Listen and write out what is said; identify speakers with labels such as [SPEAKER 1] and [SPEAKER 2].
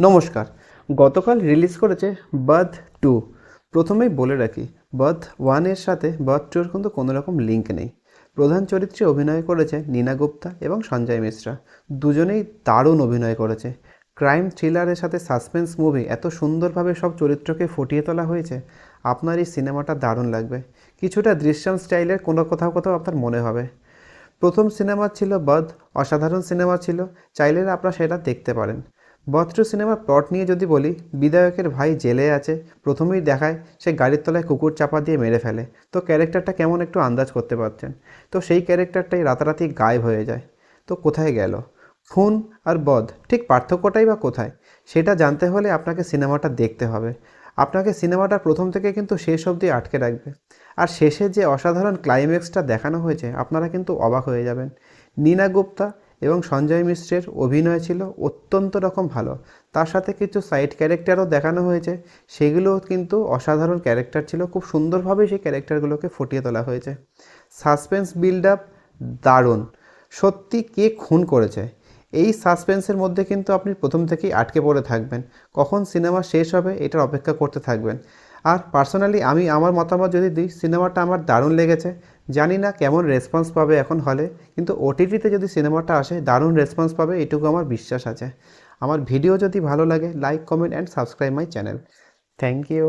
[SPEAKER 1] নমস্কার। গতকাল রিলিজ করেছে বার্থ 2। প্রথমেই বলে রাখি, বার্থ 1 এর সাথে বার্থ 2 এর কিন্তু কোনো রকম লিঙ্ক নেই। প্রধান চরিত্রে অভিনয় করেছে নীনা গুপ্তা এবং সঞ্জয় মিশ্রা। দুজনেই দারুণ অভিনয় করেছে। ক্রাইম থ্রিলারের সাথে সাসপেন্স মুভি এত সুন্দরভাবে সব চরিত্রকে ফুটিয়ে তোলা হয়েছে, আপনার এই সিনেমাটা দারুণ লাগবে। কিছুটা দৃশ্যম স্টাইলের কোনো কোথাও কোথাও আপনার মনে হবে। প্রথম সিনেমা ছিল বার্থ, অসাধারণ সিনেমা ছিল, চাইলে আপনারা সেটা দেখতে পারেন। বার্থ 2 সিনেমার প্লট নিয়ে যদি বলি, বিধায়কের ভাই জেলে আছে। প্রথমেই দেখায় সে গাড়ির তলায় কুকুর চাপা দিয়ে মেরে ফেলে। তো ক্যারেক্টারটা কেমন একটু আন্দাজ করতে পারছেন। তো সেই ক্যারেক্টারটাই রাতারাতি গায়েব হয়ে যায়। তো কোথায় গেল? খুন আর বধ ঠিক পার্থক্যটাই বা কোথায়? সেটা জানতে হলে আপনাকে সিনেমাটা দেখতে হবে। আপনাকে সিনেমাটা প্রথম থেকে কিন্তু শেষ অবধি আটকে রাখবে। আর শেষে যে অসাধারণ ক্লাইম্যাক্সটা দেখানো হয়েছে, আপনারা কিন্তু অবাক হয়ে যাবেন। নীনা গুপ্তা এবং সঞ্জয় মিশ্রের অভিনয় ছিল অত্যন্ত রকম ভালো। তার সাথে কিছু সাইড ক্যারেক্টারও দেখানো হয়েছে, সেগুলোও কিন্তু অসাধারণ ক্যারেক্টার ছিল। খুব সুন্দরভাবে সেই ক্যারেক্টারগুলোকে ফুটিয়ে তোলা হয়েছে। সাসপেন্স বিল্ড আপ দারুণ। সত্যি কে খুন করেছে, এই সাসপেন্সের মধ্যে কিন্তু আপনি প্রথম থেকেই আটকে পড়ে থাকবেন। কখন সিনেমা শেষ হবে এটার অপেক্ষা করতে থাকবেন। আর পার্সোনালি আমি আমার মতামত যদি দিই, সিনেমাটা আমার দারুণ লেগেছে। জানি না কেমন রেসপন্স পাবে এখন হলে, কিন্তু ওটিটিতে যদি সিনেমাটা আসে দারুণ রেসপন্স পাবে, এটুকু আমার বিশ্বাস আছে। আমার ভিডিও যদি ভালো লাগে, like, comment and subscribe my channel. Thank you.